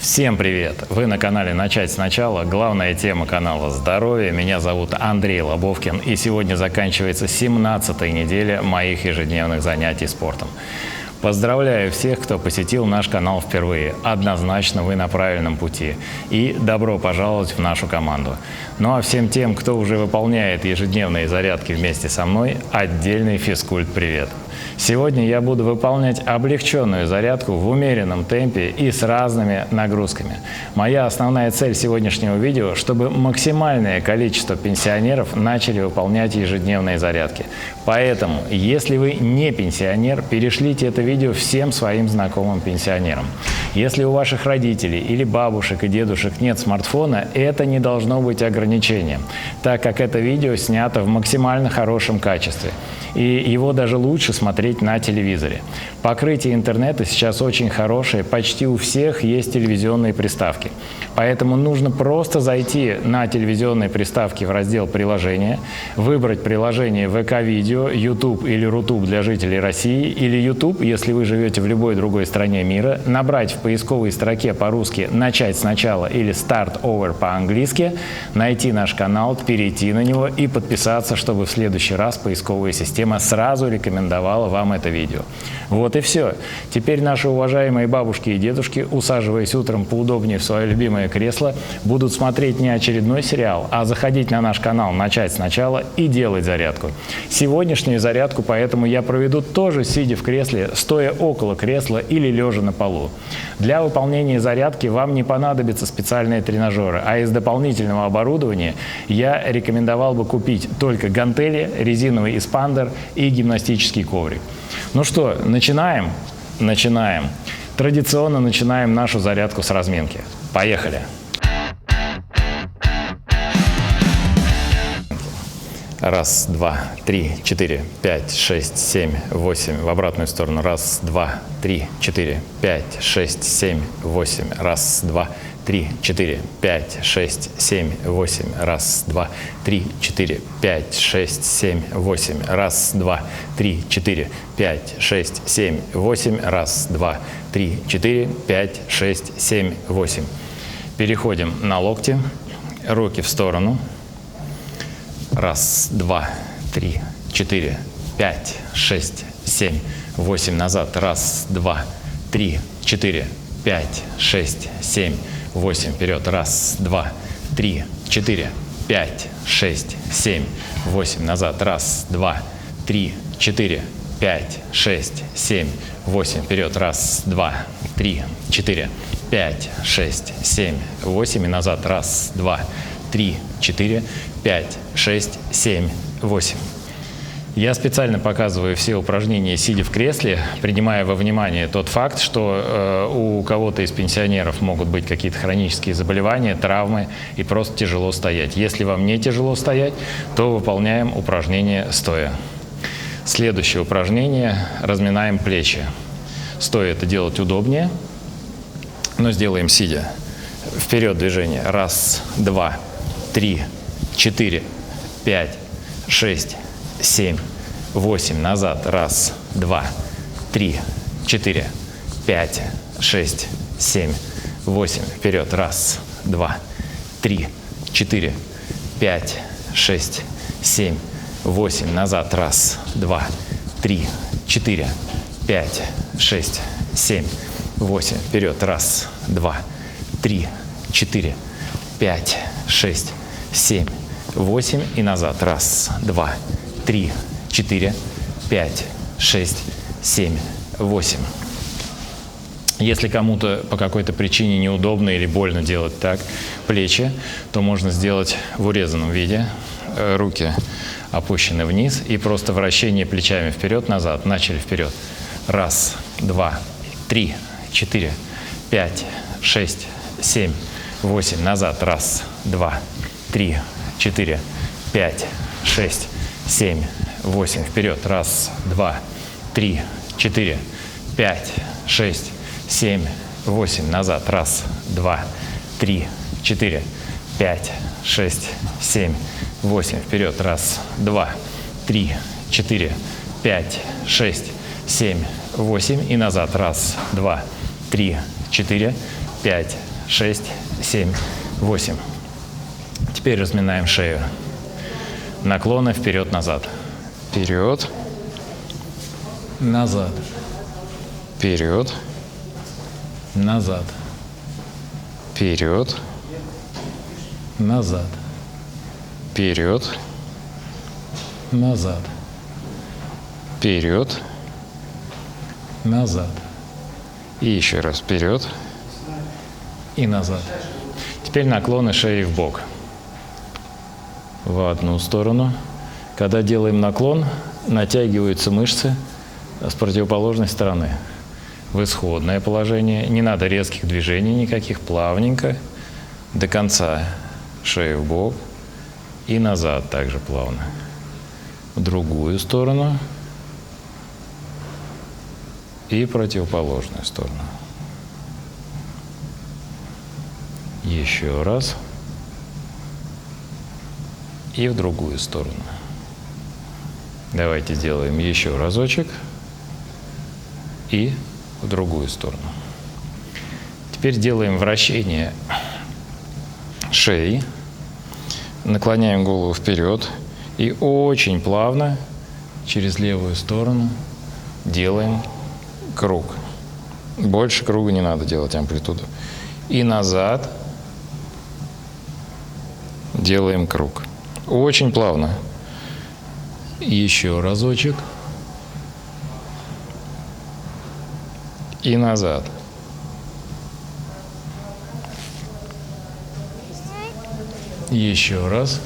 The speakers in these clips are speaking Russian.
Всем привет! Вы на канале «Начать сначала». Главная тема канала – здоровье. Меня зовут Андрей Лобовкин, и сегодня заканчивается 17-я неделя моих ежедневных занятий спортом. Поздравляю всех, кто посетил наш канал впервые. Однозначно вы на правильном пути. И добро пожаловать в нашу команду. Ну а всем тем, кто уже выполняет ежедневные зарядки вместе со мной, отдельный физкульт-привет. Сегодня я буду выполнять облегченную зарядку в умеренном темпе и с разными нагрузками. Моя основная цель сегодняшнего видео, чтобы максимальное количество пенсионеров начали выполнять ежедневные зарядки. Поэтому, если вы не пенсионер, перешлите это видео всем своим знакомым пенсионерам. Если у ваших родителей или бабушек и дедушек нет смартфона, это не должно быть ограничением, так как это видео снято в максимально хорошем качестве. И его даже лучше смотреть на телевизоре. Покрытие интернета сейчас очень хорошее, почти у всех есть телевизионные приставки. Поэтому нужно просто зайти на телевизионные приставки в раздел «Приложения», выбрать приложение ВК-видео, YouTube или Рутуб для жителей России, или YouTube, если вы живете в любой другой стране мира, набрать в поисковой строке по-русски «Начать сначала» или «Start Over» по-английски, найти наш канал, перейти на него и подписаться, чтобы в следующий раз поисковая система сразу рекомендовала вам это видео. Вот и все. Теперь наши уважаемые бабушки и дедушки, усаживаясь утром поудобнее в свое любимое кресло, будут смотреть не очередной сериал, а заходить на наш канал «Начать сначала» и делать зарядку. Сегодняшнюю зарядку поэтому я проведу тоже сидя в кресле, стоя около кресла или лежа на полу. Для выполнения зарядки вам не понадобятся специальные тренажеры, а из дополнительного оборудования я рекомендовал бы купить только гантели, резиновый эспандер и гимнастический коврик. Ну что, начинаем? Начинаем. Традиционно начинаем нашу зарядку с разминки. Поехали! Раз, два, три, четыре, пять, шесть, семь, восемь. В обратную сторону. Раз, два, три, четыре, пять, шесть, семь, восемь. Раз, два, три, четыре, пять, шесть, семь, восемь. Раз, два, три, четыре, пять, шесть, семь, восемь. Раз, два, три, четыре, пять, шесть, семь, восемь. Раз, два, три, четыре, пять, шесть, семь, восемь. Переходим на локти, руки в сторону. Раз, два, три, четыре, пять, шесть, семь, восемь. Назад. Раз, два, три, четыре, пять, шесть, семь, восемь. Вперед. Раз, два, три, четыре, пять, шесть, семь, восемь. Назад. Раз, два, три, четыре, пять, шесть, семь, восемь. Вперед. Раз, два, три, четыре, пять, шесть, семь, восемь. И назад. Раз, два, три, четыре, пять, шесть, семь, восемь. Я специально показываю все упражнения, сидя в кресле, принимая во внимание тот факт, что у кого-то из пенсионеров могут быть какие-то хронические заболевания, травмы и просто тяжело стоять. Если вам не тяжело стоять, то выполняем упражнение стоя. Следующее упражнение – разминаем плечи. Стоя это делать удобнее, но сделаем сидя. Вперед движение. Раз, два, три, четыре, пять, шесть, семь, восемь. Назад. Раз, два, три, четыре, пять, шесть, семь, восемь. Вперед. Раз, два, три, четыре, пять, шесть, семь, восемь. Назад. Раз, два, три, четыре, пять, шесть, семь, восемь. Вперед. Раз, два, три, четыре, пять, шесть, семь, восемь. И назад. Раз, два, три, четыре, пять, шесть, семь, восемь. Если кому-то по какой-то причине неудобно или больно делать так плечи, то можно сделать в урезанном виде. Руки опущены вниз и просто вращение плечами вперед-назад. Начали вперед. Раз, два, три, четыре, пять, шесть, семь, восемь. Назад. Раз, два, три, четыре, пять, шесть, семь, восемь. Вперед. Раз, два, три, четыре, пять, шесть, семь, восемь. Назад. Раз, два, три, четыре, пять, шесть, семь, восемь. Вперед. Раз, два, три, четыре, пять, шесть, семь, восемь. И назад. Раз, два, три, четыре, пять, 6, 7, 8. Теперь разминаем шею. Наклоны вперед-назад. Вперед, Назад. вперед, Назад. вперед, Назад. вперед, Назад. вперед. Назад. И еще раз вперед. И назад. Теперь наклоны шеи в бок. В одну сторону. Когда делаем наклон, натягиваются мышцы с противоположной стороны. В исходное положение. Не надо резких движений никаких. Плавненько. До конца шею в бок. И назад также плавно. В другую сторону. И противоположную сторону. Еще раз. И в другую сторону. Давайте сделаем еще разочек. И в другую сторону. Теперь делаем вращение шеи. Наклоняем голову вперед. И очень плавно через левую сторону делаем круг. Больше круга не надо делать, амплитуду. И назад делаем круг. Очень плавно. Еще разочек. И назад. Еще раз.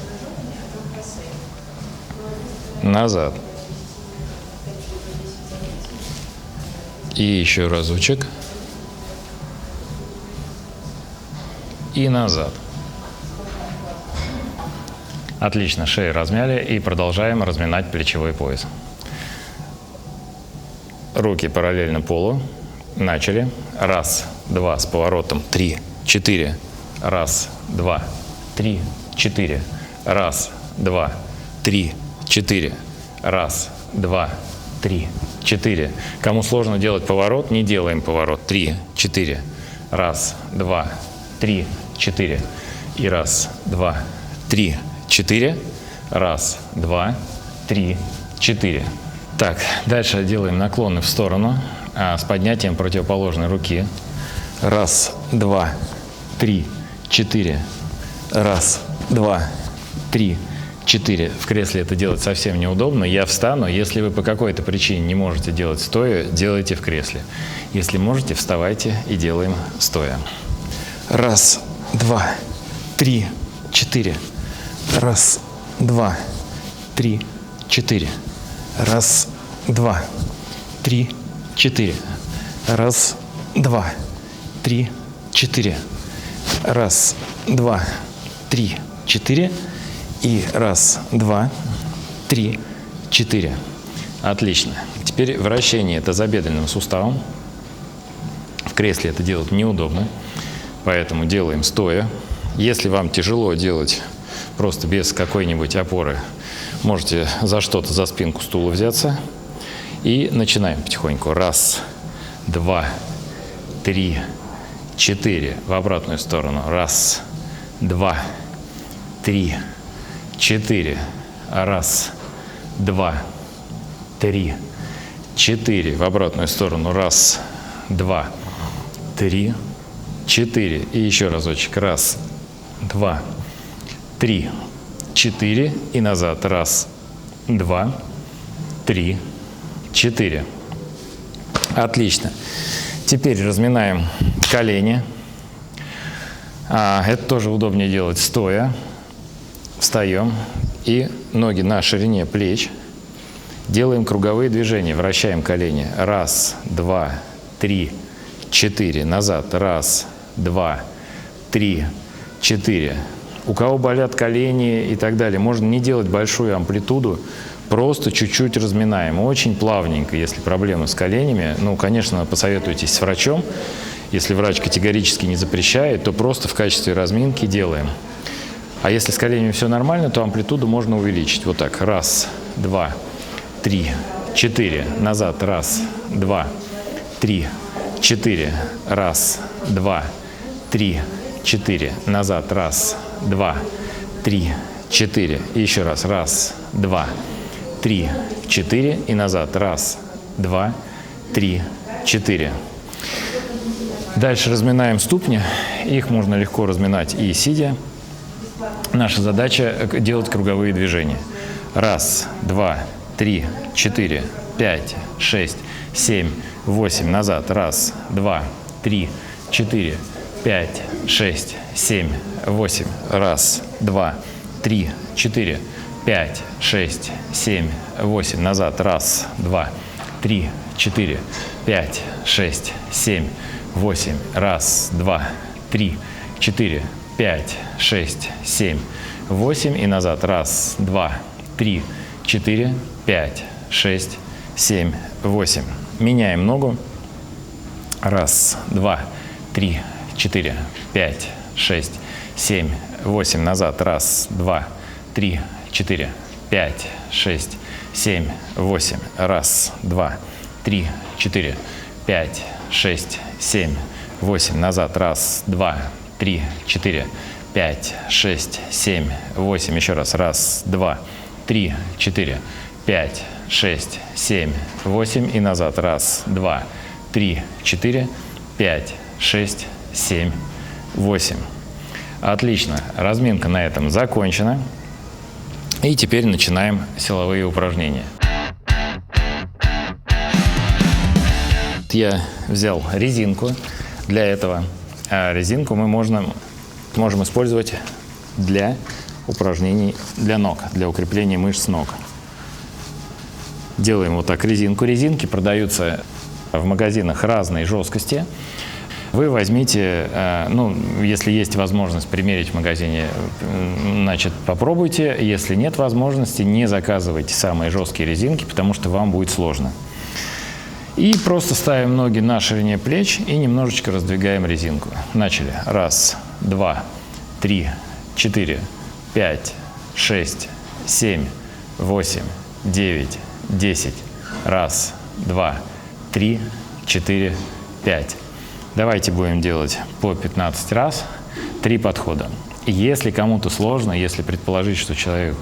Назад. И еще разочек. И назад. Отлично, шею размяли и продолжаем разминать плечевой пояс. Руки параллельно полу. Начали. Раз, два, с поворотом. 3, 4. Раз, два, 3, 4. Раз, два, 3, 4. Раз, два, 3, 4. Кому сложно делать поворот, не делаем поворот. 3, 4. Раз, два, 3, 4. И раз, два, 3, 4. Раз, два, 3, 4. Так, дальше делаем наклоны в сторону с поднятием противоположной руки. Раз, два, 3, 4. Раз, два, 3, 4. В кресле это делать совсем неудобно. Я встану. Если вы по какой-то причине не можете делать стоя, делайте в кресле. Если можете, вставайте и делаем стоя. Раз, два, 3, 4. Раз, два, 3, 4. Раз, два, 3, 4. Раз, два, 3, 4. Раз, два, 3, 4. И раз, два, 3, 4. Отлично. Теперь вращение тазобедренным суставом. В кресле это делать неудобно, поэтому делаем стоя. Если вам тяжело делать просто без какой-нибудь опоры, можете за что-то, за спинку стула взяться. И начинаем потихоньку. Раз, два, 3, 4. В обратную сторону. Раз, два, 3, 4. Раз, два, 3, 4. В обратную сторону. Раз, два, 3, 4. И еще разочек. Раз, два, 3, 4. И назад. Раз, два, 3, 4. Отлично. Теперь разминаем колени. Это тоже удобнее делать стоя. Встаем. И ноги на ширине плеч. Делаем круговые движения. Вращаем колени. Раз, два, 3, 4. Назад. Раз, два, 3, 4. У кого болят колени и так далее, можно не делать большую амплитуду. Просто чуть-чуть разминаем. Очень плавненько. Если проблемы с коленями, конечно, посоветуйтесь с врачом. Если врач категорически не запрещает, то просто в качестве разминки делаем. А если с коленями все нормально, то амплитуду можно увеличить. Вот так. Раз, два, 3, 4. Назад. Раз, два, 3, 4. Раз, два, 3, 4. Назад. Раз, два, три, 4. И еще раз. Раз, два, три, 4. И назад. Раз, два, три, 4. Дальше разминаем ступни. Их можно легко разминать и сидя. Наша задача делать круговые движения. Раз, два, три, 4, 5, 6, 7, 8. Назад. Раз, два, три, 4, 5, 6, 7, 8. Раз, два, три, 4, 5, 6, 7, 8. Назад. Раз, два, три, 4, 5, 6, 7, 8. Раз, два, три, 4, 5, 6, 7, 8. И назад. Раз, два, три, 4, 5, 6, 7, 8. Меняем ногу. Раз, два, три, 4, 5, 6, 7, 8. Назад. Раз, два, три, 4, 5, 6, 7, 8. Раз, два, три, 4, 5, 6, 7, 8. Назад. Раз, два, три, 4, 5, 6, 7, 8. Еще раз. Раз, два, три, 4, 5, 6, 7, 8. И назад. Раз, два, три, 4, 5, 6, 7, 8. Отлично. Разминка на этом закончена. И теперь начинаем силовые упражнения. Я взял резинку для этого. А резинку мы можем использовать для упражнений для ног, для укрепления мышц ног. Делаем вот так резинку. Резинки продаются в магазинах разной жесткости. Вы возьмите, если есть возможность примерить в магазине, значит, попробуйте. Если нет возможности, не заказывайте самые жесткие резинки, потому что вам будет сложно. И просто ставим ноги на ширине плеч и немножечко раздвигаем резинку. Начали. Раз, два, три, 4, 5, 6, 7, 8, 9, 10. Раз, два, три, 4, 5. Давайте будем делать по 15 раз, 3 подхода. Если кому-то сложно, если предположить, что человек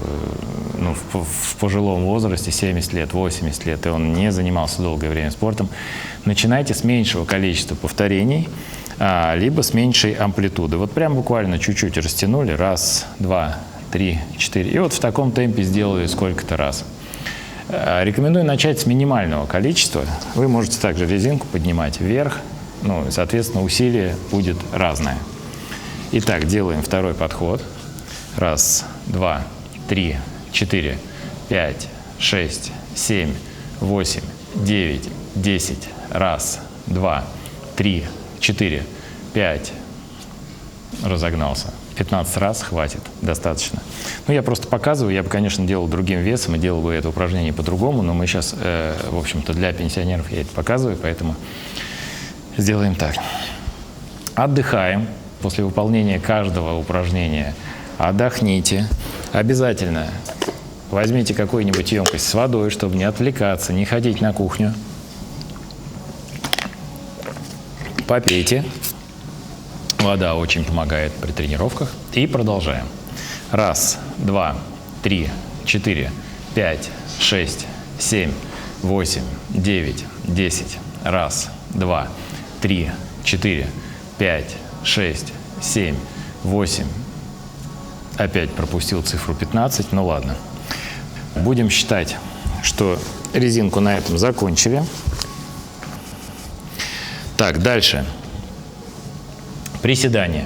в пожилом возрасте, 70 лет, 80 лет, и он не занимался долгое время спортом, начинайте с меньшего количества повторений, либо с меньшей амплитуды. Вот прям буквально чуть-чуть растянули. Раз, два, три, 4. И вот в таком темпе сделали сколько-то раз. Рекомендую начать с минимального количества. Вы можете также резинку поднимать вверх. Соответственно, усилие будет разное. Итак, делаем второй подход. Раз, два, три, 4, 5, 6, 7, 8, 9, 10. Раз, два, три, 4, 5. Разогнался. 15 раз хватит, достаточно. Я просто показываю, я бы, конечно, делал другим весом и делал бы это упражнение по-другому, но мы сейчас, в общем-то, для пенсионеров я это показываю, поэтому сделаем так. Отдыхаем. После выполнения каждого упражнения отдохните. Обязательно возьмите какую-нибудь емкость с водой, чтобы не отвлекаться, не ходить на кухню. Попейте. Вода очень помогает при тренировках. И продолжаем. Раз, два, три, 4, 5, 6, 7, 8, 9, 10. Раз, два, три, 4, 5, 6, 7, 8. Опять пропустил цифру 15, ну ладно. Будем считать, что резинку на этом закончили. Так, дальше. Приседания.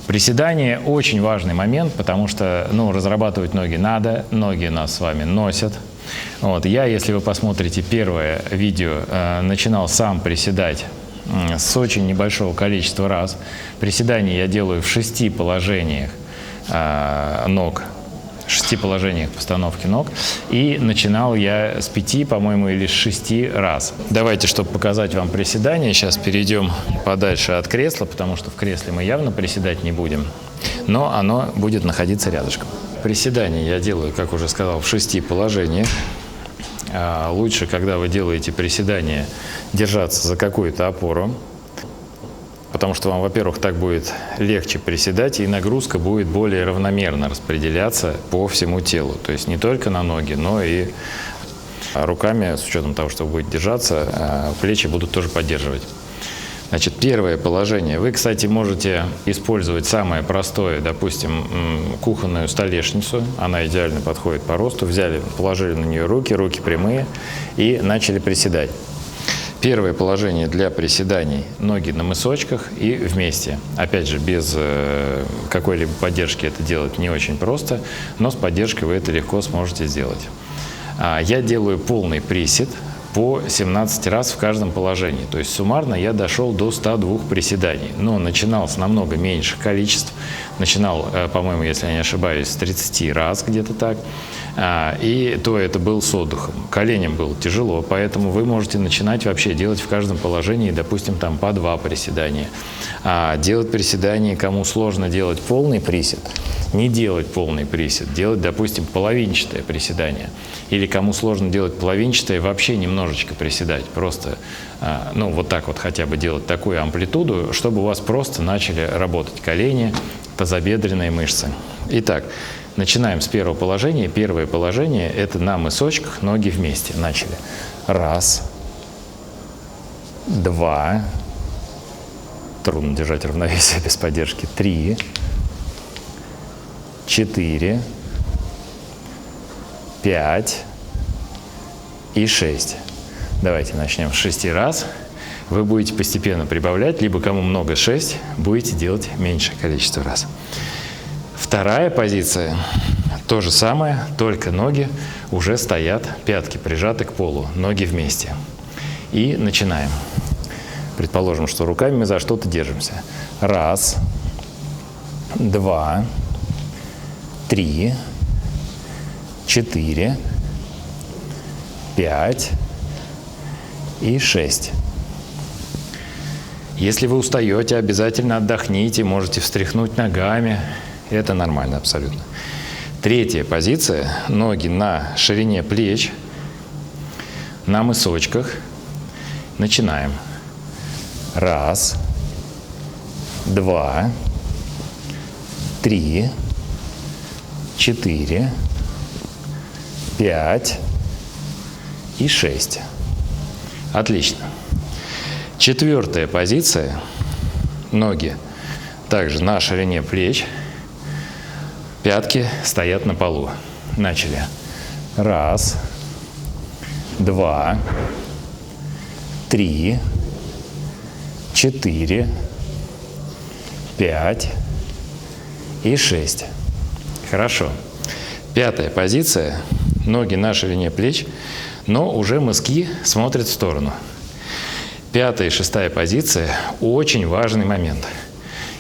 Приседание очень важный момент, потому что разрабатывать ноги надо, ноги нас с вами носят. Я, если вы посмотрите первое видео, начинал сам приседать с очень небольшого количества раз. Приседания я делаю в 6 положениях ног, 6 положениях постановки ног. И начинал я с 5, по-моему, или с 6 раз. Давайте, чтобы показать вам приседания, сейчас перейдем подальше от кресла, потому что в кресле мы явно приседать не будем, но оно будет находиться рядышком. Приседания я делаю, как уже сказал, в 6 положениях. лучше, когда вы делаете приседания, держаться за какую-то опору, потому что вам, во-первых, так будет легче приседать, и нагрузка будет более равномерно распределяться по всему телу. То есть не только на ноги, но и руками, с учетом того, что вы будете держаться, плечи будут тоже поддерживать. Значит, первое положение. Вы, кстати, можете использовать самое простое, допустим, кухонную столешницу. Она идеально подходит по росту. Взяли, положили на нее руки, руки прямые и начали приседать. Первое положение для приседаний – ноги на мысочках и вместе. Опять же, без какой-либо поддержки это делать не очень просто, но с поддержкой вы это легко сможете сделать. Я делаю полный присед по 17 раз в каждом положении. То есть суммарно я дошел до 102 приседаний. Но начинал с намного меньших количеств. Начинал, по-моему, если я не ошибаюсь, с 30 раз где-то так. И то это был с отдыхом. Коленям было тяжело, поэтому вы можете начинать вообще делать в каждом положении, допустим, там по 2 приседания. Делать приседания, кому сложно делать полный присед, не делать полный присед, делать, допустим, половинчатое приседание. Или кому сложно делать половинчатое, вообще немножечко приседать. Просто, ну, вот так вот хотя бы делать такую амплитуду, чтобы у вас просто начали работать колени, тазобедренные мышцы. Итак, начинаем с первого положения. Первое положение – это на мысочках, ноги вместе. Начали. 1, 2. Трудно держать равновесие без поддержки. 3, 4, 5 и 6. Давайте начнем с 6 раз. Вы будете постепенно прибавлять, либо кому много 6, будете делать меньшее количество раз. Вторая позиция – то же самое, только ноги уже стоят, пятки прижаты к полу, ноги вместе. И начинаем. Предположим, что руками мы за что-то держимся. 1, 2, 3, 4, 5 и 6. Если вы устаете, обязательно отдохните, можете встряхнуть ногами. Это нормально абсолютно. Третья позиция. Ноги на ширине плеч, на мысочках. Начинаем. 1, 2, 3, 4, 5 и 6. Отлично. Четвертая позиция. Ноги также на ширине плеч. Пятки стоят на полу. Начали. 1, 2, 3, 4, 5 и 6. Хорошо. Пятая позиция. Ноги на ширине плеч, но уже мыски смотрят в сторону. Пятая и шестая позиция – очень важный момент.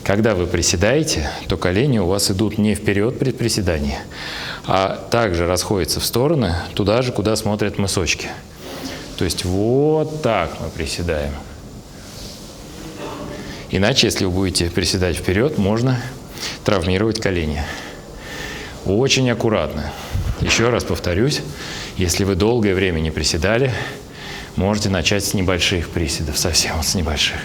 Когда вы приседаете, то колени у вас идут не вперед при приседании, а также расходятся в стороны, туда же, куда смотрят мысочки. То есть вот так мы приседаем. Иначе, если вы будете приседать вперед, можно травмировать колени. Очень аккуратно. Еще раз повторюсь, если вы долгое время не приседали, можете начать с небольших приседов, совсем с небольших.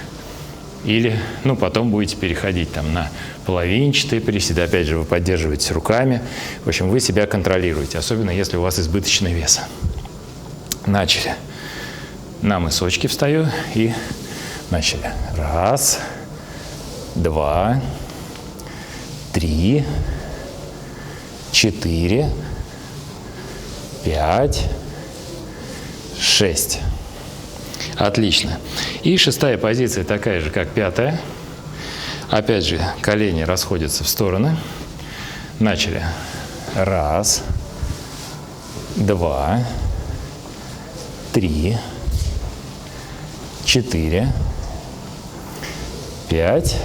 Или, ну, потом будете переходить там на половинчатые приседы. Опять же, вы поддерживаете руками. В общем, вы себя контролируете, особенно если у вас избыточный вес. Начали. На мысочки встаю и начали. 1, 2, 3, 4, 5, 6. Отлично. И шестая позиция такая же, как пятая. Опять же, колени расходятся в стороны. Начали. 1, 2, 3, 4, 5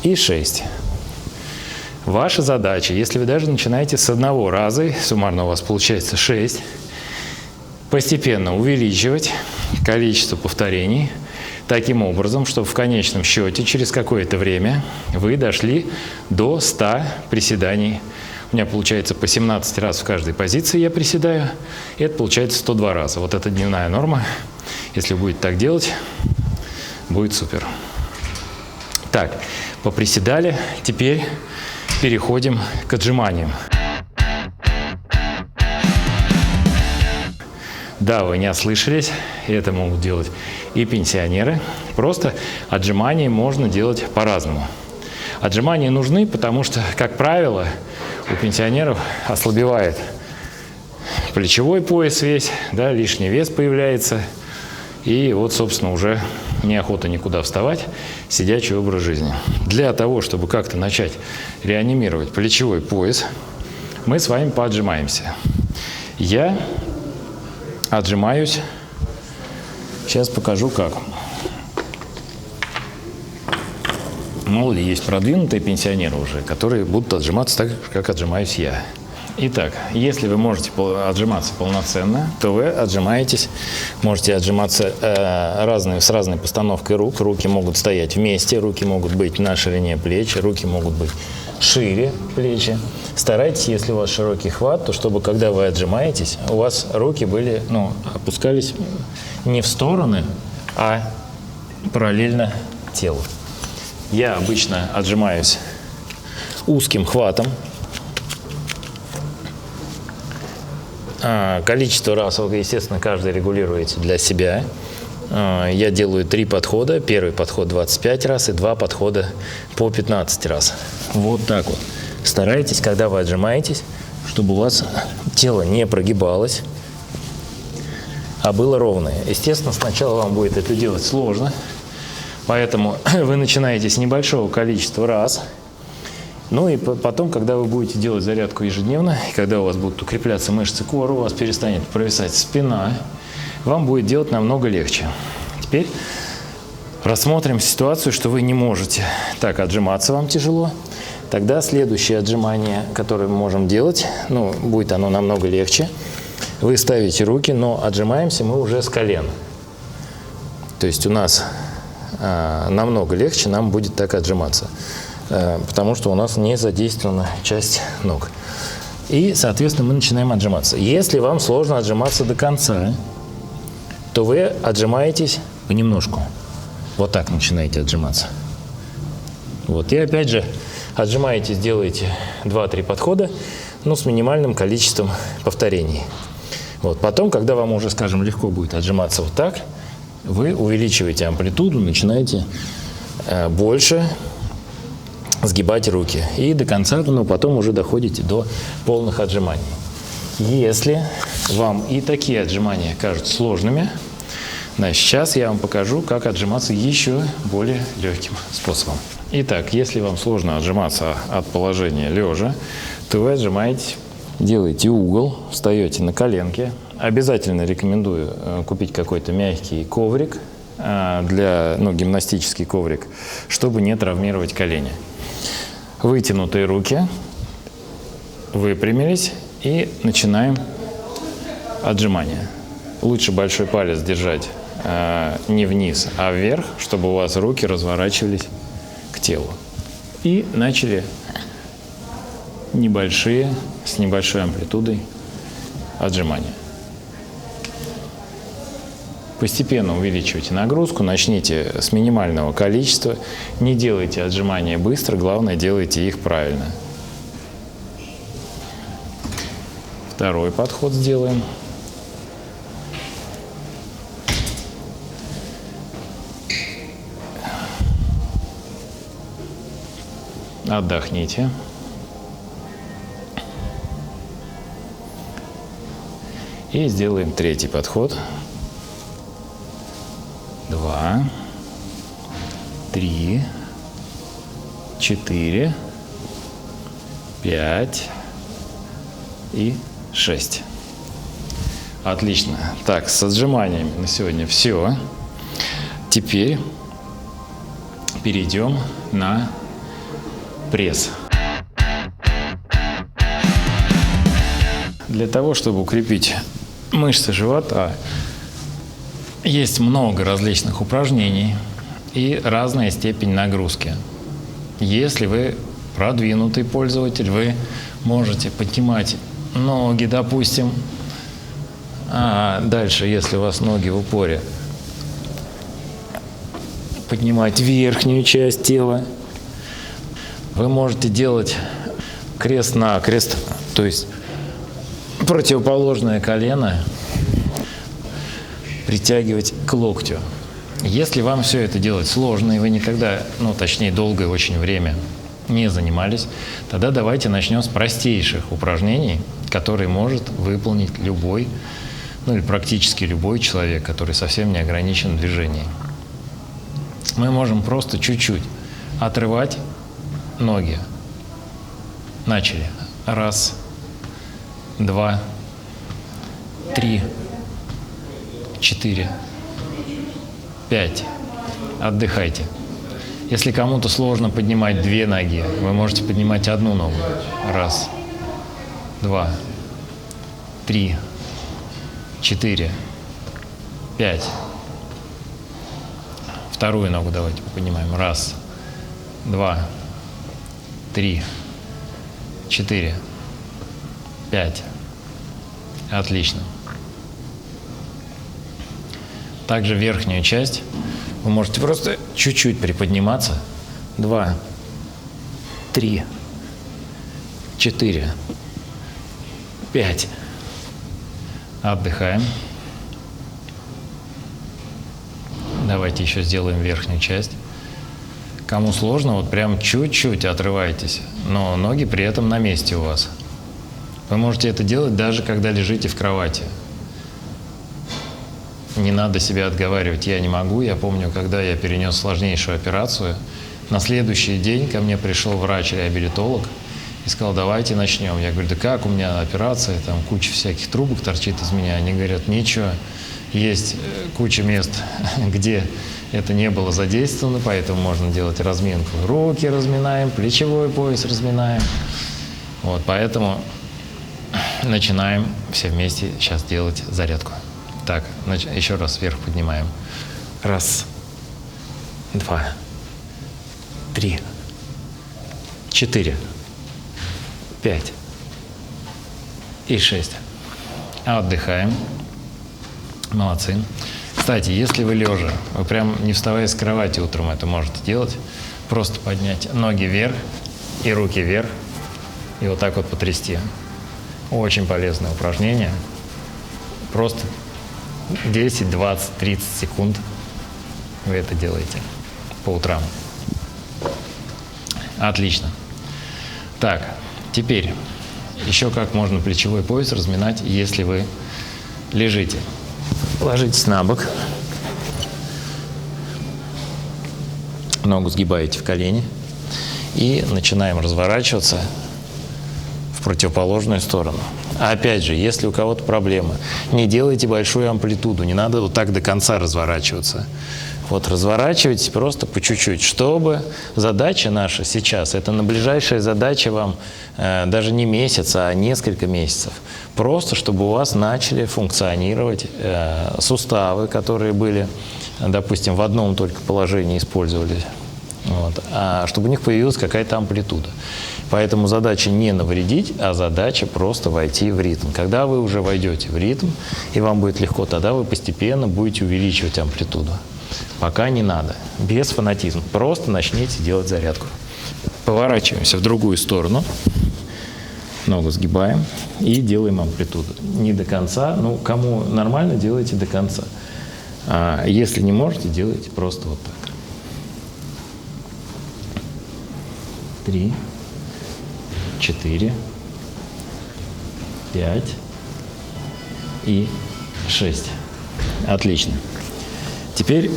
и 6. Ваша задача, если вы даже начинаете с одного раза, суммарно у вас получается 6, постепенно увеличивать количество повторений таким образом, чтобы в конечном счете через какое-то время вы дошли до 100 приседаний У меня получается по 17 раз в каждой позиции я приседаю. И это получается 102 раза. Вот это дневная норма. Если вы будете так делать, будет супер. Так, поприседали. Теперь переходим к отжиманиям. Да, вы не ослышались. Это могут делать и пенсионеры. Просто отжимания можно делать по-разному. Отжимания нужны, потому что, как правило, у пенсионеров ослабевает плечевой пояс весь, да, лишний вес появляется. И вот, собственно, уже неохота никуда вставать, сидячий образ жизни. Для того, чтобы как-то начать реанимировать плечевой пояс, мы с вами поотжимаемся. Я отжимаюсь. Сейчас покажу, как. Мало ли, есть продвинутые пенсионеры уже, которые будут отжиматься так, как отжимаюсь я. Итак, если вы можете отжиматься полноценно, то вы отжимаетесь. Можете отжиматься с разной постановкой рук. Руки могут стоять вместе, руки могут быть на ширине плеч, руки могут быть шире плечи. Старайтесь, если у вас широкий хват, то чтобы, когда вы отжимаетесь, у вас руки были, опускались не в стороны, а параллельно телу. Я обычно отжимаюсь узким хватом. Количество раз, естественно, каждый регулируете для себя. Я делаю 3 подхода. Первый подход 25 раз и 2 подхода по 15 раз. Вот так вот. Старайтесь, когда вы отжимаетесь, чтобы у вас тело не прогибалось, а было ровное. Естественно, сначала вам будет это делать сложно. Поэтому вы начинаете с небольшого количества раз. Ну и потом, когда вы будете делать зарядку ежедневно, и когда у вас будут укрепляться мышцы кора, у вас перестанет провисать спина, вам будет делать намного легче. Теперь рассмотрим ситуацию, что вы не можете так отжиматься, вам тяжело. Тогда следующее отжимание, которое мы можем делать, будет оно намного легче. Вы ставите руки, но отжимаемся мы уже с колен. То есть у нас намного легче нам будет так отжиматься, потому что у нас не задействована часть ног. И, соответственно, мы начинаем отжиматься. Если вам сложно отжиматься до конца, то вы отжимаетесь понемножку. Вот так начинаете отжиматься. Вот. И опять же, отжимаетесь, делаете 2-3 подхода, с минимальным количеством повторений. Вот. Потом, когда вам уже, скажем, легко будет отжиматься вот так, вы увеличиваете амплитуду, начинаете больше сгибать руки. И до конца, потом уже доходите до полных отжиманий. Если вам и такие отжимания кажутся сложными, сейчас я вам покажу, как отжиматься еще более легким способом. Итак, если вам сложно отжиматься от положения лежа, то вы отжимаетесь, делаете угол, встаете на коленки. Обязательно рекомендую купить какой-то мягкий коврик, гимнастический коврик, чтобы не травмировать колени. Вытянутые руки, выпрямились и начинаем отжимания. Лучше большой палец держать не вниз, а вверх, чтобы у вас руки разворачивались к телу. И начали с небольшой амплитудой отжимания. Постепенно увеличивайте нагрузку, начните с минимального количества. Не делайте отжимания быстро, главное, делайте их правильно. Второй подход сделаем. Отдохните. И сделаем третий подход. 2, 3, 4, 5 и 6. Отлично. Так, с отжиманиями на сегодня все. Теперь перейдем на пресс. Для того, чтобы укрепить мышцы живота, есть много различных упражнений и разная степень нагрузки. Если вы продвинутый пользователь, вы можете поднимать ноги, допустим. А дальше, если у вас ноги в упоре, поднимать верхнюю часть тела. Вы можете делать крест-накрест, то есть противоположное колено притягивать к локтю. Если вам все это делать сложно, и вы никогда, точнее, долгое очень время не занимались, тогда давайте начнем с простейших упражнений, которые может выполнить любой, или практически любой человек, который совсем не ограничен в движении. Мы можем просто чуть-чуть отрывать ноги. Начали. 1, 2, 3, 4, 5. Отдыхайте. Если кому-то сложно поднимать 2 ноги, вы можете поднимать 1 ногу. 1, 2, 3, 4, 5. Вторую ногу давайте поднимаем. 1, 2, 3, 4, 5. Отлично. Также верхнюю часть вы можете просто чуть-чуть приподниматься. 2, 3, 4, 5. Отдыхаем. Давайте еще сделаем верхнюю часть. Кому сложно, прям чуть-чуть отрывайтесь, но ноги при этом на месте у вас. Вы можете это делать даже когда лежите в кровати. Не надо себя отговаривать, я не могу. Я помню, когда я перенес сложнейшую операцию, на следующий день ко мне пришел врач-реабилитолог и сказал: давайте начнем. Я говорю: да как, у меня операция, там куча всяких трубок торчит из меня. Они говорят: ничего, есть куча мест, где это не было задействовано, поэтому можно делать разминку. Руки разминаем, плечевой пояс разминаем. Поэтому начинаем все вместе сейчас делать зарядку. Так, еще раз вверх поднимаем. 1, 2, 3, 4, 5 и 6. Отдыхаем. Молодцы. Кстати, если вы лежа, вы прям не вставая с кровати утром это можете делать. Просто поднять ноги вверх и руки вверх. И так потрясти. Очень полезное упражнение. Просто 10, 20, 30 секунд вы это делаете по утрам. Отлично. Так, теперь еще как можно плечевой пояс разминать, если вы лежите. Ложитесь на бок. Ногу сгибаете в колени. И начинаем разворачиваться в противоположную сторону. Опять же, если у кого-то проблема, не делайте большую амплитуду, не надо так до конца разворачиваться. Разворачивайтесь просто по чуть-чуть, чтобы задача наша сейчас, это на ближайшая задача вам даже не месяц, а несколько месяцев. Просто чтобы у вас начали функционировать суставы, которые были, допустим, в одном только положении использовались, а чтобы у них появилась какая-то амплитуда. Поэтому задача не навредить, а задача просто войти в ритм. Когда вы уже войдете в ритм, и вам будет легко, тогда вы постепенно будете увеличивать амплитуду. Пока не надо, без фанатизма. Просто начните делать зарядку. Поворачиваемся в другую сторону. Ногу сгибаем и делаем амплитуду. Не до конца, кому нормально, делайте до конца. А если не можете, делайте просто так. 3, 4, 5 и 6. Отлично. Теперь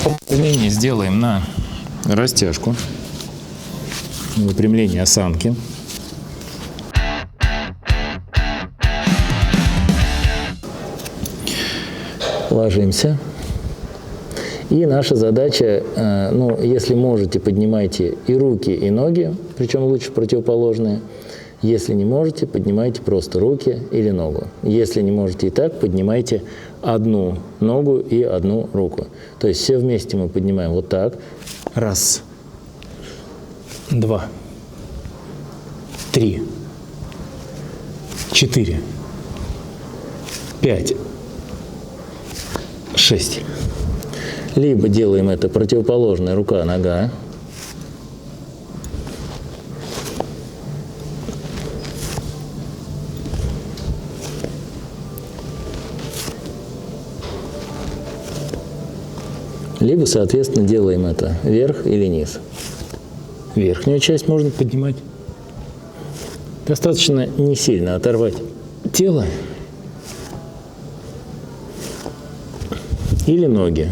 упражнение сделаем на растяжку, выпрямление осанки. Ложимся. И наша задача, если можете, поднимайте и руки, и ноги, причем лучше противоположные. Если не можете, поднимайте просто руки или ногу. Если не можете и так, поднимайте одну ногу и одну руку. То есть все вместе мы поднимаем так. 1, 2, 3, 4, 5, 6. Либо делаем это противоположная рука-нога. Либо, соответственно, делаем это вверх или низ. Верхнюю часть можно поднимать. Достаточно не сильно оторвать тело или ноги.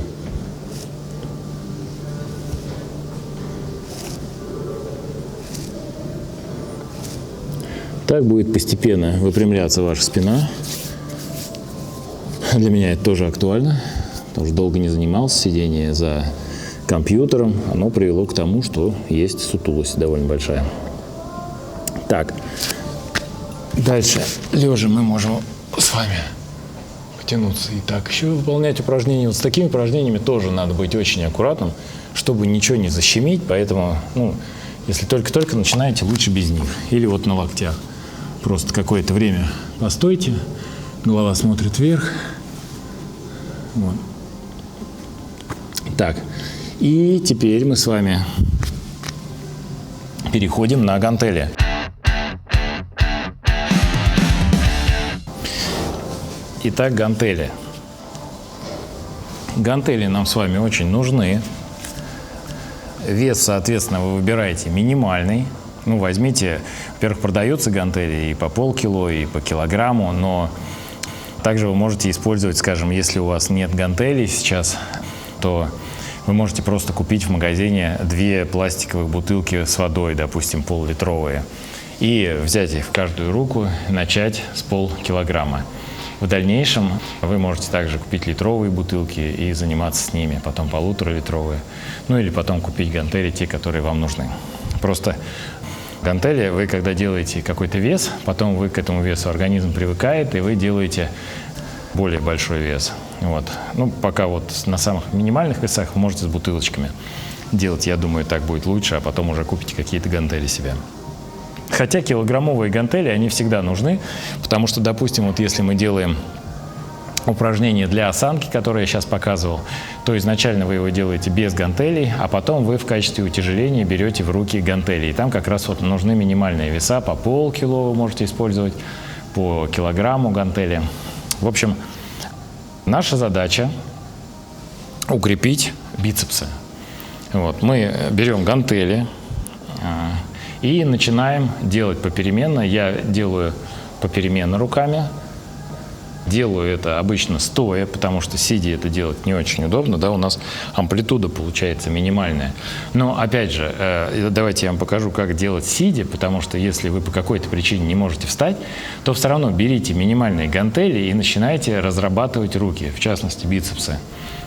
Так будет постепенно выпрямляться ваша спина. Для меня это тоже актуально, потому что долго не занимался. Сидение за компьютером, оно привело к тому, что есть сутулость довольно большая. Так, дальше лежа мы можем с вами потянуться. И так еще выполнять упражнения. Вот с такими упражнениями тоже надо быть очень аккуратным, чтобы ничего не защемить. Поэтому, если только-только начинаете, лучше без них. Или вот на локтях. Просто какое-то время постойте, голова смотрит вверх. Вот. Так, и теперь мы с вами переходим на гантели. Итак, гантели. Гантели нам с вами очень нужны. Вес, соответственно, вы выбираете минимальный. Возьмите, во-первых, продаются гантели и по полкило, и по килограмму, но также вы можете использовать, скажем, если у вас нет гантелей сейчас, то вы можете просто купить в магазине 2 пластиковых бутылки с водой, допустим, пол-литровые, и взять их в каждую руку и начать с полкилограмма. В дальнейшем вы можете также купить литровые бутылки и заниматься с ними, потом 1,5-литровые, или потом купить гантели, те, которые вам нужны. Просто гантели, вы когда делаете какой-то вес, потом вы к этому весу организм привыкает, и вы делаете более большой вес. Вот. Пока вот на самых минимальных весах вы можете с бутылочками делать, я думаю, так будет лучше, а потом уже купите какие-то гантели себе. Хотя килограммовые гантели, они всегда нужны, потому что, допустим, вот если мы делаем упражнение для осанки, которое я сейчас показывал, то изначально вы его делаете без гантелей, а потом вы в качестве утяжеления берете в руки гантели. И там как раз вот нужны минимальные веса, по полкило вы можете использовать, по килограмму гантели. В общем, наша задача укрепить бицепсы. Вот. Мы берем гантели и начинаем делать попеременно. Я делаю попеременно руками. Делаю это обычно стоя, потому что сидя это делать не очень удобно, у нас амплитуда получается минимальная. Но опять же, давайте я вам покажу, как делать сидя, потому что если вы по какой-то причине не можете встать, то все равно берите минимальные гантели и начинайте разрабатывать руки, в частности бицепсы.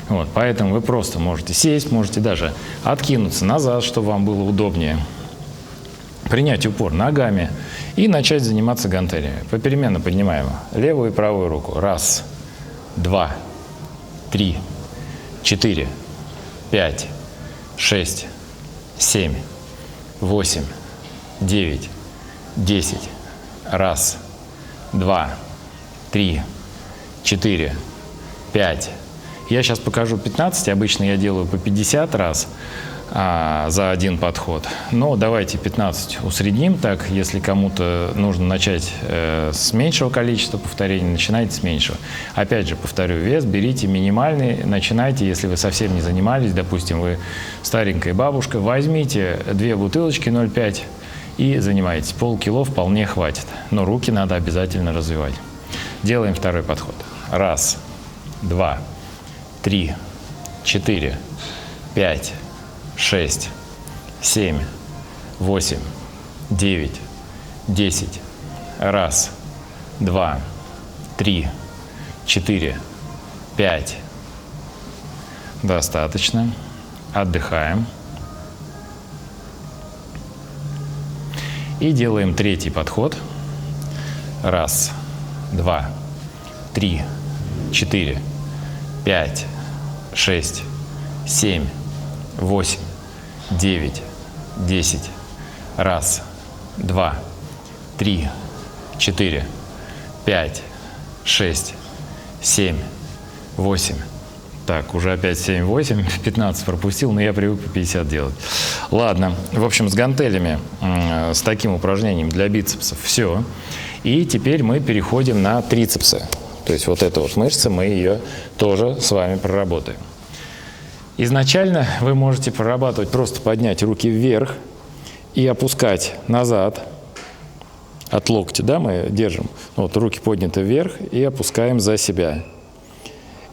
Вот, поэтому вы просто можете сесть, можете даже откинуться назад, чтобы вам было удобнее, принять упор ногами и начать заниматься гантелями. Попеременно поднимаем левую и правую руку. 1, 2, 3, 4, 5, 6, 7, 8, 9, 10. 1, 2, 3, 4, 5. Я сейчас покажу 15. Обычно я делаю по 50 раз за один подход. Но давайте 15 усредним так. Если кому-то нужно начать с меньшего количества повторений, начинайте с меньшего. Опять же, повторю, вес берите минимальный, начинайте, если вы совсем не занимались, допустим, вы старенькая бабушка, возьмите 2 бутылочки 0,5 и занимайтесь. Полкило вполне хватит. Но руки надо обязательно развивать. Делаем второй подход. 1, 2, 3, 4, 5, 6, 7, 8, 9, 10. 1, 2, 3, 4, 5. Достаточно. Отдыхаем. И делаем третий подход. 1, 2, 3, 4, 5, 6, 7, 8, 9, 10. 1, 2, 3, 4, 5, 6, 7, 8. Так, уже опять 7, 8, 15 пропустил, но я привык по 50 делать. Ладно, в общем, с гантелями, с таким упражнением для бицепсов все. И теперь мы переходим на трицепсы. То есть вот эта вот мышца, мы ее тоже с вами проработаем. Изначально вы можете прорабатывать, просто поднять руки вверх и опускать назад от локтя, да, мы держим. Вот руки подняты вверх и опускаем за себя.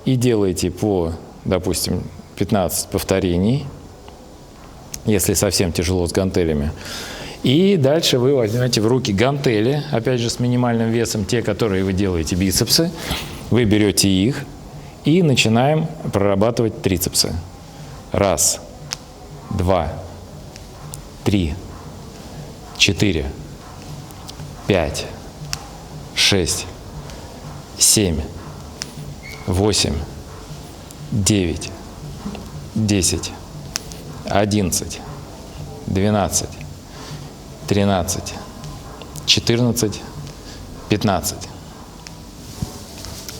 И делаете по, допустим, 15 повторений, если совсем тяжело с гантелями. И дальше вы возьмете в руки гантели, опять же с минимальным весом, те, которые вы делаете бицепсы. Вы берете их и начинаем прорабатывать трицепсы. 1, 2, 3, 4, 5, 6, 7, 8, 9, 10, 11, 12, 13, 14, 15.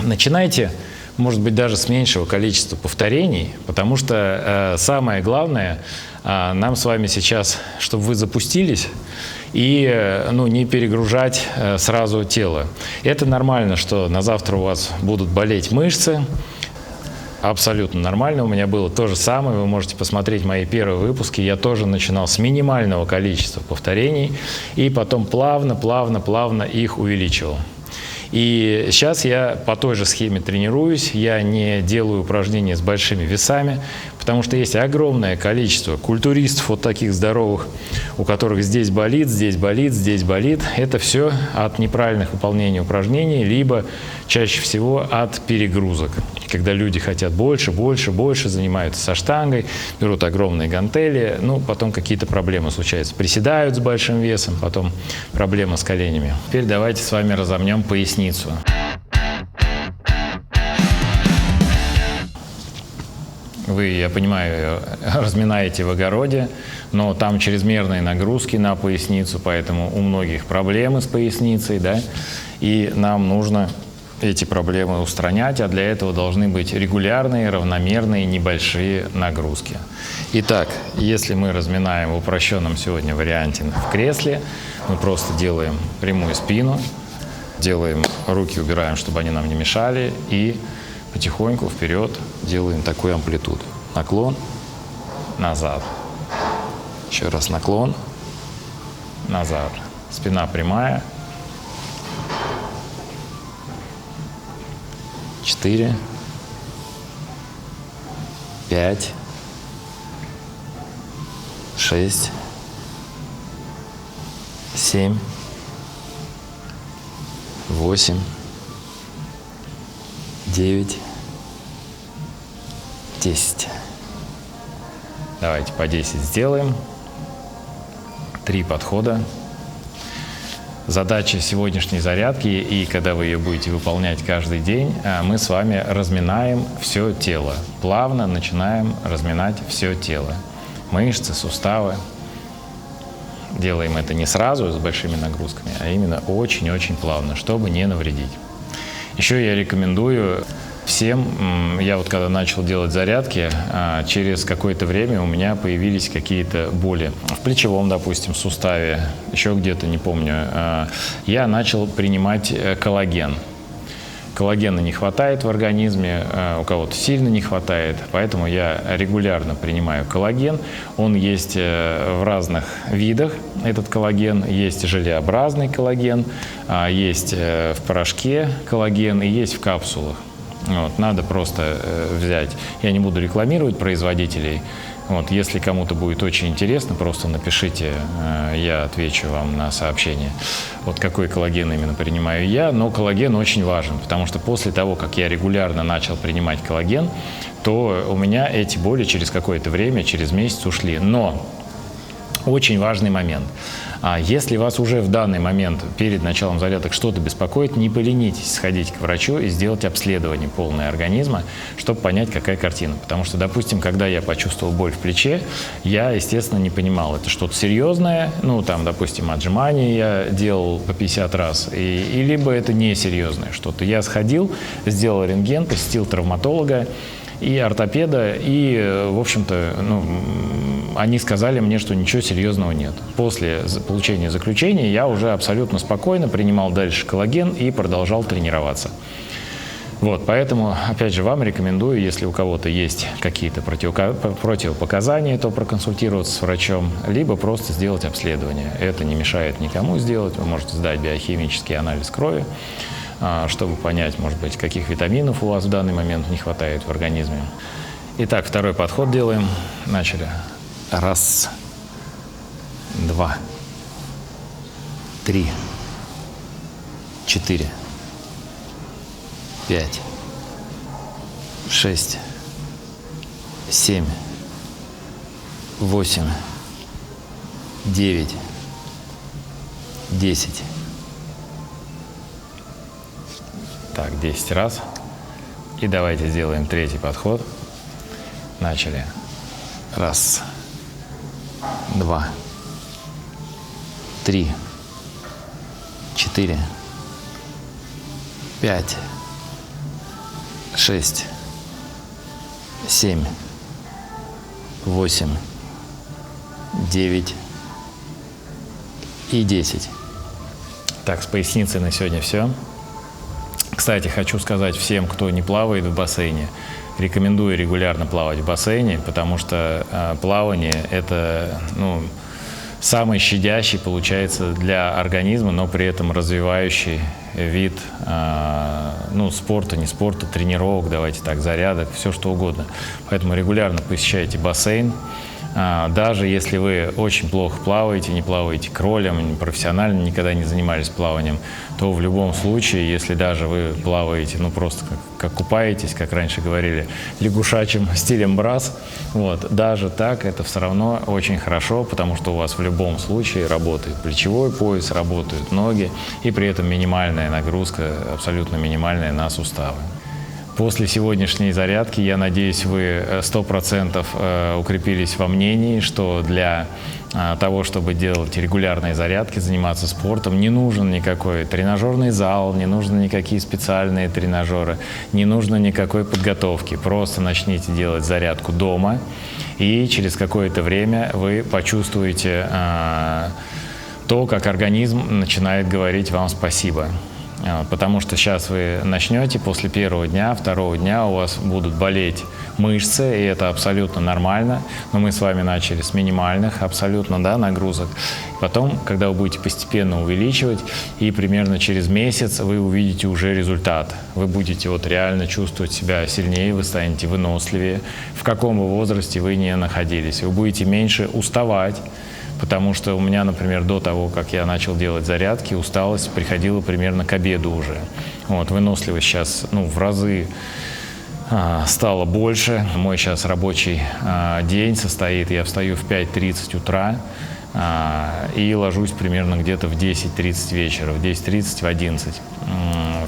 Начинайте, может быть, даже с меньшего количества повторений, потому что самое главное нам с вами сейчас, чтобы вы запустились и не перегружать сразу тело. Это нормально, что на завтра у вас будут болеть мышцы. Абсолютно нормально. У меня было то же самое. Вы можете посмотреть мои первые выпуски. Я тоже начинал с минимального количества повторений и потом плавно их увеличивал. И сейчас я по той же схеме тренируюсь, я не делаю упражнения с большими весами, потому что есть огромное количество культуристов вот таких здоровых, у которых здесь болит, здесь болит, здесь болит. Это все от неправильных выполнений упражнений, либо чаще всего от перегрузок. Когда люди хотят больше, занимаются со штангой, берут огромные гантели, потом какие-то проблемы случаются. Приседают с большим весом, потом проблемы с коленями. Теперь давайте с вами разомнем поясницу. Вы, я понимаю, разминаете в огороде, но там чрезмерные нагрузки на поясницу, поэтому у многих проблемы с поясницей, да, и нам нужно эти проблемы устранять, а для этого должны быть регулярные, равномерные, небольшие нагрузки. Итак, если мы разминаем в упрощенном сегодня варианте в кресле, мы просто делаем прямую спину, делаем руки, убираем, чтобы они нам не мешали, и потихоньку вперед делаем такую амплитуду. Наклон, назад. Еще раз наклон, назад. Спина прямая. 4, 5, 6, 7, 8, 9, 10. Давайте по 10 сделаем. 3 подхода. Задача сегодняшней зарядки, и когда вы ее будете выполнять каждый день, мы с вами разминаем все тело. Плавно начинаем разминать все тело. Мышцы, суставы. Делаем это не сразу с большими нагрузками, а именно очень-очень плавно, чтобы не навредить. Еще я рекомендую всем, я вот когда начал делать зарядки, через какое-то время у меня появились какие-то боли в плечевом, допустим, суставе, еще где-то, не помню. Я начал принимать коллаген. Коллагена не хватает в организме, у кого-то сильно не хватает, поэтому я регулярно принимаю коллаген. Он есть в разных видах, этот коллаген. Есть желеобразный коллаген, есть в порошке коллаген и есть в капсулах. Вот, надо просто взять. Я не буду рекламировать производителей. Вот, если кому-то будет очень интересно, просто напишите, я отвечу вам на сообщение. Вот какой коллаген именно принимаю я. Но коллаген очень важен, потому что после того, как я регулярно начал принимать коллаген, то у меня эти боли через какое-то время, через месяц ушли. Но очень важный момент. А если вас уже в данный момент перед началом зарядок что-то беспокоит, не поленитесь сходить к врачу и сделать обследование полное организма, чтобы понять, какая картина. Потому что, допустим, когда я почувствовал боль в плече, я, естественно, не понимал, это что-то серьезное, ну, там, допустим, отжимания я делал по 50 раз, и либо это несерьезное что-то. Я сходил, сделал рентген, посетил травматолога и ортопеда, и, в общем-то, ну, они сказали мне, что ничего серьезного нет. После получения заключения я уже абсолютно спокойно принимал дальше коллаген и продолжал тренироваться. Вот, поэтому, опять же, вам рекомендую, если у кого-то есть какие-то противопоказания, то проконсультироваться с врачом, либо просто сделать обследование. Это не мешает никому сделать. Вы можете сдать биохимический анализ крови, чтобы понять, может быть, каких витаминов у вас в данный момент не хватает в организме. Итак, второй подход делаем. Начали. 1, 2, 3, 4, 5, 6, 7, 8, 9, 10. Так, 10 раз. И давайте сделаем третий подход. Начали. 1, 2, 3, 4, 5, 6, 7, 8, 9 и 10. Так, с поясницей на сегодня все. Кстати, хочу сказать всем, кто не плавает в бассейне, рекомендую регулярно плавать в бассейне, потому что плавание – это, ну, самый щадящий, получается, для организма, но при этом развивающий вид ну, спорта, не спорта, тренировок, давайте так, зарядок, все что угодно. Поэтому регулярно посещайте бассейн. Даже если вы очень плохо плаваете, не плаваете кролем, профессионально никогда не занимались плаванием, то в любом случае, если даже вы плаваете, ну просто как купаетесь, как раньше говорили, лягушачьим стилем брас, вот, даже так это все равно очень хорошо, потому что у вас в любом случае работает плечевой пояс, работают ноги, и при этом минимальная нагрузка, абсолютно минимальная на суставы. После сегодняшней зарядки, я надеюсь, вы 100% укрепились во мнении, что для того, чтобы делать регулярные зарядки, заниматься спортом, не нужен никакой тренажерный зал, не нужны никакие специальные тренажеры, не нужно никакой подготовки. Просто начните делать зарядку дома, и через какое-то время вы почувствуете то, как организм начинает говорить вам спасибо. Потому что сейчас вы начнете, после первого дня, второго дня у вас будут болеть мышцы, и это абсолютно нормально. Но мы с вами начали с минимальных абсолютно, да, нагрузок. Потом, когда вы будете постепенно увеличивать, и примерно через месяц вы увидите уже результат. Вы будете вот реально чувствовать себя сильнее, вы станете выносливее, в каком бы возрасте вы ни находились. Вы будете меньше уставать. Потому что у меня, например, до того, как я начал делать зарядки, усталость приходила примерно к обеду уже. Вот, выносливость сейчас, ну, в разы стало больше. Мой сейчас рабочий день состоит, я встаю в 5:30 утра и ложусь примерно где-то в 10:30 вечера, в 10:30, в 11.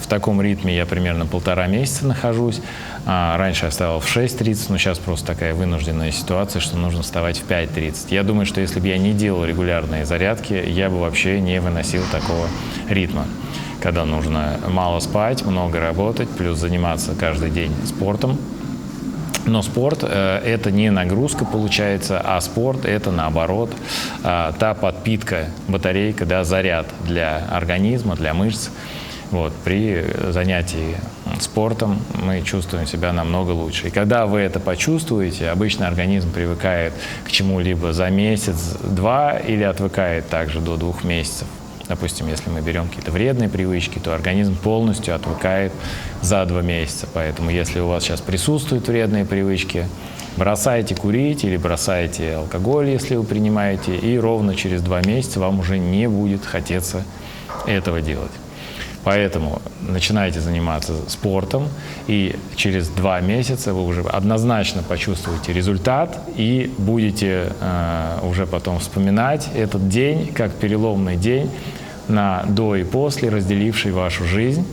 В таком ритме я примерно 1,5 месяца нахожусь. Раньше я вставал в 6:30, но сейчас просто такая вынужденная ситуация, что нужно вставать в 5:30. Я думаю, что если бы я не делал регулярные зарядки, я бы вообще не выносил такого ритма, когда нужно мало спать, много работать, плюс заниматься каждый день спортом. Но спорт это не нагрузка получается, а спорт это наоборот та подпитка, батарейка, да, заряд для организма, для мышц. Вот, при занятии спортом мы чувствуем себя намного лучше. И когда вы это почувствуете, обычно организм привыкает к чему-либо за месяц-два или отвыкает также до 2 месяцев. Допустим, если мы берем какие-то вредные привычки, то организм полностью отвыкает за 2 месяца. Поэтому если у вас сейчас присутствуют вредные привычки, бросайте курить или бросайте алкоголь, если вы принимаете, и ровно через 2 месяца вам уже не будет хотеться этого делать. Поэтому начинайте заниматься спортом, и через 2 месяца вы уже однозначно почувствуете результат и будете уже потом вспоминать этот день как переломный день на до и после, разделивший вашу жизнь,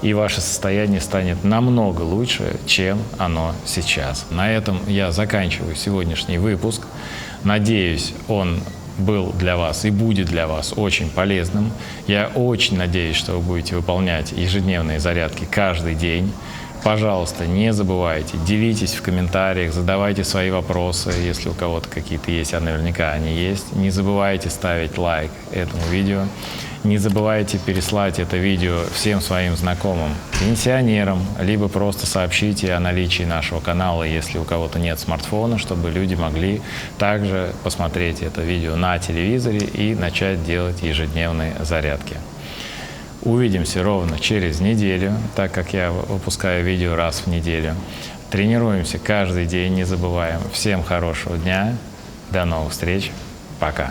и ваше состояние станет намного лучше, чем оно сейчас. На этом я заканчиваю сегодняшний выпуск. Надеюсь, он был для вас и будет для вас очень полезным. Я очень надеюсь, что вы будете выполнять ежедневные зарядки каждый день. Пожалуйста, не забывайте, делитесь в комментариях, задавайте свои вопросы, если у кого-то какие-то есть, а наверняка они есть. Не забывайте ставить лайк этому видео. Не забывайте переслать это видео всем своим знакомым пенсионерам, либо просто сообщите о наличии нашего канала, если у кого-то нет смартфона, чтобы люди могли также посмотреть это видео на телевизоре и начать делать ежедневные зарядки. Увидимся ровно через неделю, так как я выпускаю видео раз в неделю. Тренируемся каждый день, не забываем. Всем хорошего дня, до новых встреч, пока.